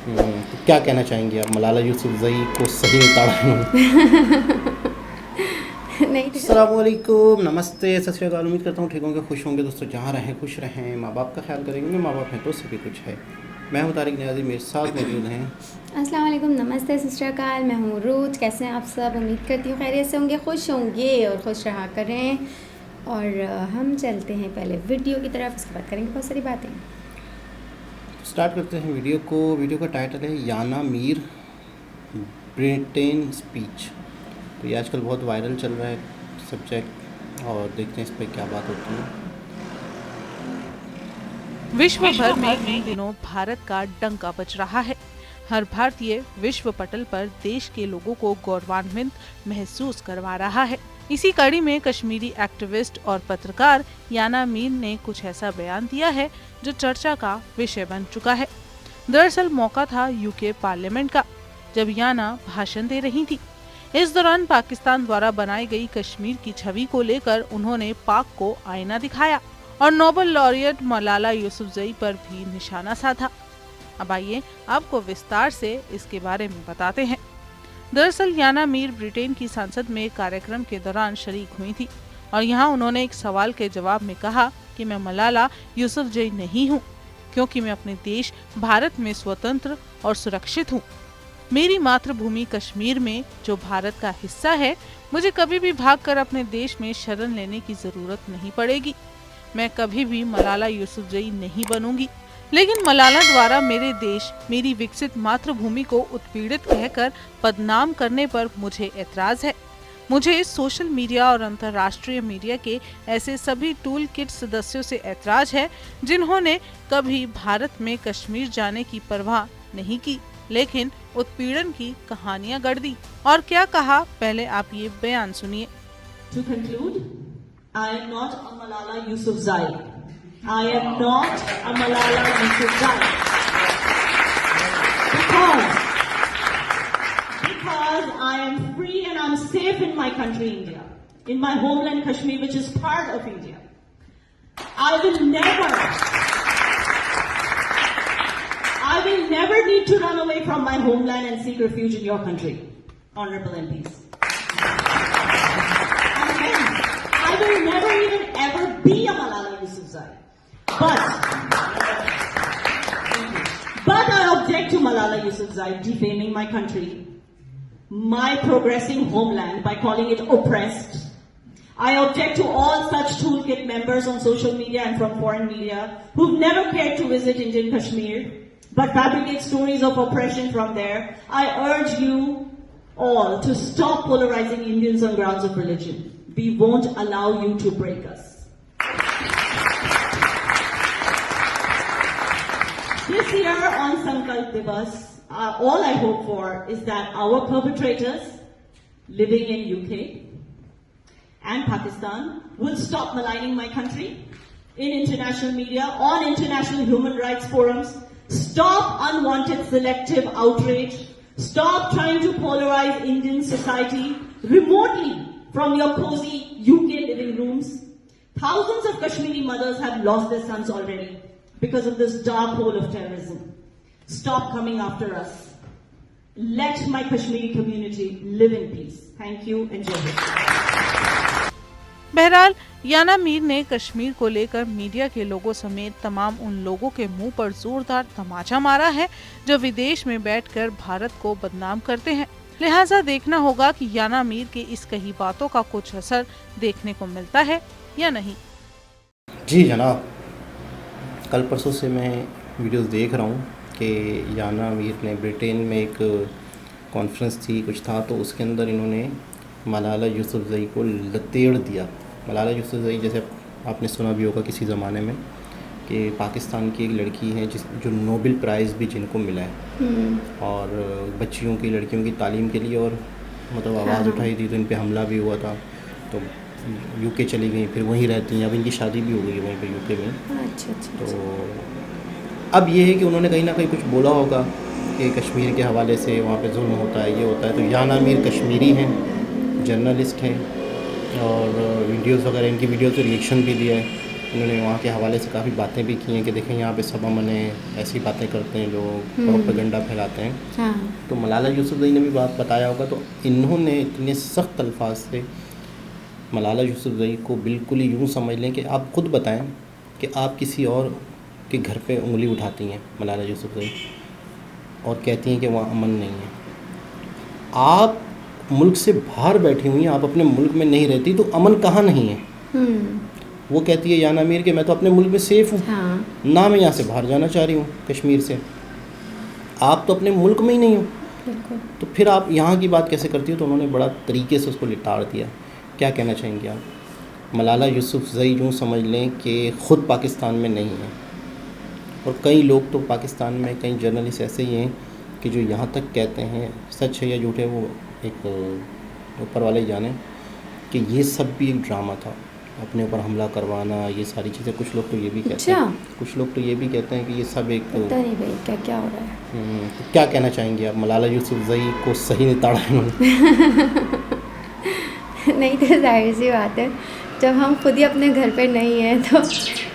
तो क्या कहना चाहेंगे आप, मलाला यूसुफ़ज़ई को सही उतारा इन्होंने? नहीं अस्सलामुअलैकुम, नमस्ते, सत श्री अकाल। उम्मीद करता हूँ ठीक होंगे, खुश होंगे दोस्तों। जहाँ रहें खुश रहें, माँ बाप का ख्याल करेंगे। माँ बाप हैं तो सभी कुछ है। मैं हूँ तारिक नियाज़ी, मेरे साथ मौजूद हैं। अस्सलाम वालेकुम, नमस्ते, सत श्री अकाल। मैं हूँ रूज। कैसे हैं आप सब? उम्मीद करती हूँ खैरियत से होंगे, खुश होंगे और खुश रहा करें। और हम चलते हैं पहले वीडियो की तरफ, उसके बाद करेंगे बहुत सारी बातें। स्टार्ट करते हैं वीडियो को। वीडियो का टाइटल है याना मीर ब्रिटेन स्पीच। तो ये आजकल बहुत वायरल चल रहा है सब्जेक्ट, और देखते हैं इस पर क्या बात होती है। विश्व भर में इन दिनों भारत का डंका बज रहा है। हर भारतीय विश्व पटल पर देश के लोगों को गौरवान्वित महसूस करवा रहा है। इसी कड़ी में कश्मीरी एक्टिविस्ट और पत्रकार याना मीर ने कुछ ऐसा बयान दिया है जो चर्चा का विषय बन चुका है। दरअसल मौका था यूके पार्लियामेंट का, जब याना भाषण दे रही थी। इस दौरान पाकिस्तान द्वारा बनाई गई कश्मीर की छवि को लेकर उन्होंने पाक को आईना दिखाया और नोबेल लॉरियट मलाला यूसुफ़ज़ई पर भी निशाना साधा। अब आइए आपको विस्तार से इसके बारे में बताते हैं। दरअसल याना मीर ब्रिटेन की संसद में कार्यक्रम के दौरान शरीक हुई थी और यहाँ उन्होंने एक सवाल के जवाब में कहा कि मैं मलाला यूसुफ़ज़ई नहीं हूँ, क्योंकि मैं अपने देश भारत में स्वतंत्र और सुरक्षित हूँ। मेरी मातृभूमि कश्मीर में, जो भारत का हिस्सा है, मुझे कभी भी भागकर अपने देश में शरण लेने की जरूरत नहीं पड़ेगी। मैं कभी भी मलाला यूसुफ़ज़ई नहीं बनूंगी। लेकिन मलाला द्वारा मेरे देश, मेरी विकसित मातृभूमि को उत्पीड़ित कहकर बदनाम करने पर मुझे ऐतराज है। मुझे सोशल मीडिया और अंतर्राष्ट्रीय मीडिया के ऐसे सभी टूल किट सदस्यों से ऐतराज है जिन्होंने कभी भारत में कश्मीर जाने की परवाह नहीं की, लेकिन उत्पीड़न की कहानियां गढ़ दी। और क्या कहा, पहले आप ये बयान सुनिए। To conclude, I am not a Malala Yousafzai. I am not a Malala Yousafzai. Because I am free and I'm safe in my country, India, in my homeland Kashmir, which is part of India. I will never need to run away from my homeland and seek refuge in your country, honorable MPs. I will never even ever be a Malala Yousafzai. But I object to Malala Yousafzai defaming my country, my progressing homeland, by calling it oppressed. I object to all such toolkit members on social media and from foreign media who've never cared to visit Indian Kashmir, but fabricate stories of oppression from there. I urge you all to stop polarizing Indians on grounds of religion. We won't allow you to break us. This year on Sankalp Divas, all I hope for is that our perpetrators living in UK and Pakistan will stop maligning my country in international media, on international human rights forums. Stop unwanted selective outrage. Stop trying to polarize Indian society remotely from your cozy UK living rooms. Thousands of Kashmiri mothers have lost their sons already because of this dark hole of terrorism. Stop coming after us. Let my Kashmiri community live in peace. Thank you and Jai Hind. बहरहाल याना मीर ने कश्मीर को लेकर media के लोगों समेत तमाम उन लोगों के मुंह पर जोरदार तमाचा मारा है जो विदेश में बैठकर भारत को बदनाम करते हैं। लिहाजा देखना होगा कि याना मीर के इस कही बातों का कुछ असर देखने को मिलता है या नहीं। जी जनाब, कल परसों से मैं वीडियोस देख रहा हूँ कि याना मीर ने ब्रिटेन में एक कॉन्फ्रेंस थी, कुछ था, तो उसके अंदर इन्होंने मलाला यूसुफ़ज़ई को लतेड़ दिया। मलाला यूसुफ़ज़ई, जैसे आपने सुना भी होगा किसी ज़माने में, कि पाकिस्तान की एक लड़की है जो नोबेल प्राइज़ भी जिनको मिला है, और बच्चियों की, लड़कियों की तालीम के लिए, और मतलब आवाज़ उठाई थी, तो इन पे हमला भी हुआ था। तो यूके चली गई, फिर वहीं रहती हैं, अब इनकी शादी भी हो गई है वहीं पे यूके में। अच्छा। तो अब ये है कि उन्होंने कहीं ना कहीं कुछ बोला होगा कि कश्मीर के हवाले से वहाँ पे जुल्म होता है, ये होता है। तो याना मीर कश्मीरी हैं, जर्नलिस्ट हैं, और वीडियोस वगैरह, इनकी वीडियो से रिएक्शन भी दिया है। इन्होंने वहाँ के हवाले से काफ़ी बातें भी की हैं कि देखें यहाँ पे सब अमन है, ऐसी बातें करते हैं लोग, प्रोपेगेंडा फैलाते हैं। हाँ तो मलाला यूसुफ़ज़ई ने भी बात बताया होगा, तो इन्होंने इतने सख्त अल्फाज से मलाला यूसुफ़ज़ई को बिल्कुल ही यूँ समझ लें कि आप ख़ुद बताएं कि आप किसी और के घर पे उंगली उठाती हैं मलाला यूसुफ़ज़ई, और कहती हैं कि वहाँ अमन नहीं है। आप मुल्क से बाहर बैठी हुई हैं, आप अपने मुल्क में नहीं रहती, तो अमन कहाँ नहीं है? वो कहती है याना मीर कि मैं तो अपने मुल्क में सेफ़ हूँ, हाँ ना मैं यहाँ से बाहर जाना चाह रही हूँ कश्मीर से। आप तो अपने मुल्क में ही नहीं हो, बिल्कुल। तो फिर आप यहाँ की बात कैसे करती हो? तो उन्होंने बड़ा तरीके से उसको लिटाड़ दिया। क्या कहना चाहेंगे आप? मलाला यूसुफ़ज़ई यूँ समझ लें कि ख़ुद पाकिस्तान में नहीं है, और कई लोग तो पाकिस्तान में, कई जर्नलिस्ट ऐसे ही हैं कि जो यहाँ तक कहते हैं, सच है या झूठ है वो एक ऊपर वाले ही जाने, कि ये सब भी एक ड्रामा था, अपने ऊपर हमला करवाना, ये सारी चीज़ें। कुछ लोग तो ये भी कहते हैं, कुछ लोग तो ये भी कहते हैं कि ये सब एक पता नहीं भाई क्या क्या हो रहा है। तो क्या कहना चाहेंगे आप? मलाला यूसुफ़ज़ई को सही निताड़ा इन्होंने। नहीं तो जाहिर सी बात है, जब हम खुद ही अपने घर पे नहीं हैं तो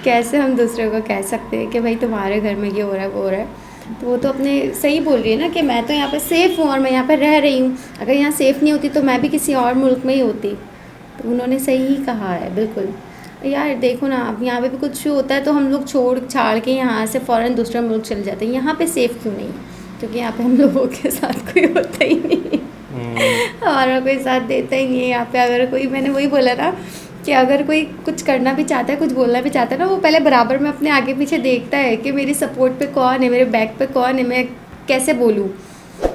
कैसे हम दूसरे को कह सकते हैं कि भाई तुम्हारे घर में ये हो रहा है वो हो रहा है। तो वो तो अपने सही बोल रही है ना कि मैं तो यहाँ पे सेफ़ हूँ और मैं यहाँ पे रह रही हूँ। अगर यहाँ सेफ़ नहीं होती तो मैं भी किसी और मुल्क में ही होती। तो उन्होंने सही ही कहा है बिल्कुल। यार देखो ना, अब यहाँ पे भी कुछ होता है तो हम लोग छोड़ छाड़ के यहाँ से फ़ौरन दूसरे मुल्क चले जाते हैं। यहाँ पे सेफ़ क्यों नहीं? क्योंकि यहाँ पे हम लोगों के साथ कोई होता ही नहीं, हमारा कोई साथ देता ही नहीं है यहाँ पे। अगर कोई, मैंने वही बोला ना कि अगर कोई कुछ करना भी चाहता है, कुछ बोलना भी चाहता है ना, वो पहले बराबर में अपने आगे पीछे देखता है कि मेरी सपोर्ट पे कौन है, मेरे बैक पे कौन है, मैं कैसे बोलूँ।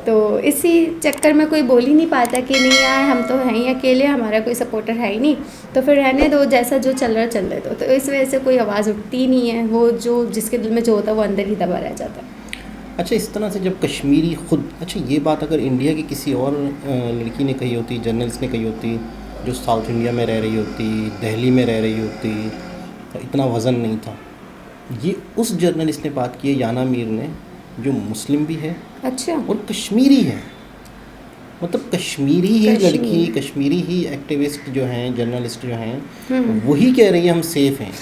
तो इसी चक्कर में कोई बोल ही नहीं पाता कि नहीं यार हम तो हैं ही अकेले, हमारा कोई सपोर्टर है ही नहीं, तो फिर रहने दो, जैसा जो चल रहा चल रहे दो। तो इस वजह से कोई आवाज़ उठती ही नहीं है, वो जो जिसके दिल में जो होता है वो अंदर ही दबा रह जाता है। अच्छा, इस तरह से जब कश्मीरी ख़ुद, अच्छा ये बात अगर इंडिया की किसी और लड़की ने कही होती, जर्नलिस्ट ने कही होती, जो साउथ इंडिया में रह रही होती, दिल्ली में रह रही होती, तो इतना वज़न नहीं था। ये उस जर्नलिस्ट ने बात की है, याना मीर ने, जो मुस्लिम भी है अच्छा, और कश्मीरी है। मतलब कश्मीरी ही लड़की, कश्मीरी ही एक्टिविस्ट जो हैं, जर्नलिस्ट जो हैं, वही कह रही है हम सेफ़ हैं।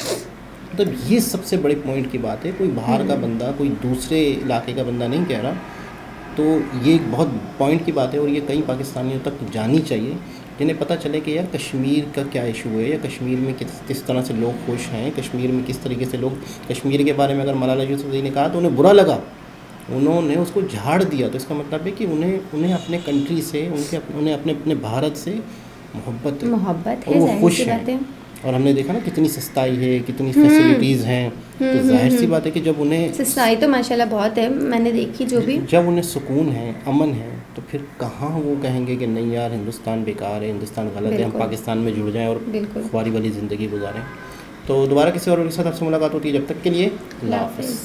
मतलब ये सबसे बड़े पॉइंट की बात है। कोई बाहर का बंदा, कोई दूसरे इलाके का बंदा नहीं कह रहा। तो ये एक बहुत पॉइंट की बात है, और ये कई पाकिस्तानियों तक जानी चाहिए, जिन्हें पता चले कि यार कश्मीर का क्या इशू है, या कश्मीर में किस तरह से लोग खुश हैं, कश्मीर में किस तरीके से लोग, कश्मीर के बारे में अगर मलाला यूसुफ़ज़ई ने कहा तो उन्हें बुरा लगा, उन्होंने उसको झाड़ दिया। तो इसका मतलब है कि उन्हें अपने कंट्री से, उन्हें अपने भारत से मोहब्बत है, और वो खुश हैं। और हमने देखा ना कितनी सस्ताई है, कितनी फैसिलिटीज़ हैं। तो जाहिर सी बात है कि जब उन्हें सस्ताई तो माशाल्लाह बहुत है, मैंने देखी जो भी, जब उन्हें सुकून है, अमन है, तो फिर कहाँ वो कहेंगे कि नहीं यार हिंदुस्तान बेकार है, हिंदुस्तान गलत है, हम पाकिस्तान में जुड़ जाएं और खुआरी वाली ज़िंदगी गुजारें। तो दोबारा किसी और के साथ आपसे मुलाकात होती है, जब तक के लिए अल्लाह हाफ़िज़।